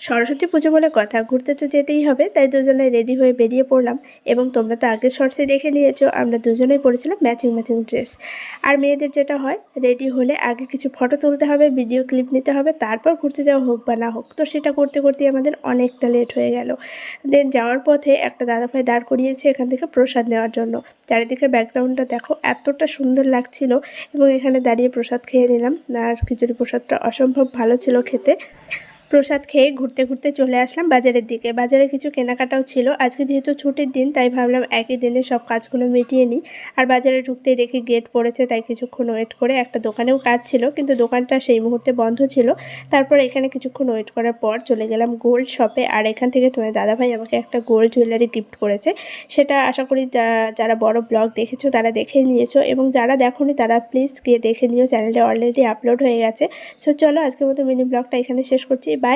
সরস্বতী পুজো বলে কথা, ঘুরতে তো যেতেই হবে, তাই দুজনে রেডি হয়ে বেরিয়ে পড়লাম। এবং তোমরা তো আগের শর্টসে দেখে নিয়েছো, আমরা দুজনেই পরেছিলাম ম্যাচিং ম্যাচিং ড্রেস। আর মেয়েদের যেটা হয়, রেডি হলে আগে কিছু ফটো তুলতে হবে, ভিডিও ক্লিপ নিতে হবে, তারপর ঘুরতে যাওয়া হোক বা না হোক। তো সেটা করতে করতেই আমাদের অনেকটা লেট হয়ে গেল। দেন যাওয়ার পথে একটা দাদাভাই দাঁড় করিয়েছে এখান থেকে প্রসাদ নেওয়ার জন্য। চারিদিকে ব্যাকগ্রাউন্ডটা দেখো, এতটা সুন্দর লাগছিল। এবং এখানে দাঁড়িয়ে প্রসাদ খেয়ে নিলাম। আর খিচুড়ি প্রসাদটা অসম্ভব ভালো ছিল খেতে। প্রসাদ খেয়ে ঘুরতে ঘুরতে চলে আসলাম বাজারের দিকে। বাজারে কিছু কেনাকাটাও ছিল, আজকে যেহেতু ছুটির দিন তাই ভাবলাম একই দিনে সব কাজগুলো মিটিয়ে নিই। আর বাজারে ঢুকতেই দেখি গেট পড়েছে, তাই কিছুক্ষণ ওয়েট করে একটা দোকানেও কাজ ছিল, কিন্তু দোকানটা সেই মুহূর্তে বন্ধ ছিল। তারপর এখানে কিছুক্ষণ ওয়েট করার পর চলে গেলাম গোল্ড শপে। আর এখান থেকে তোমার দাদাভাই আমাকে একটা গোল্ড জুয়েলারি গিফট করেছে। সেটা আশা করি যারা বড় ব্লগ দেখেছো তারা দেখে নিয়েছো, এবং যারা দেখোনি তারা প্লিজ গিয়ে দেখে নিও, চ্যানেলে অলরেডি আপলোড হয়ে গেছে। সো চলো আজকের মতো মিনি ব্লগটা এখানে শেষ করছি।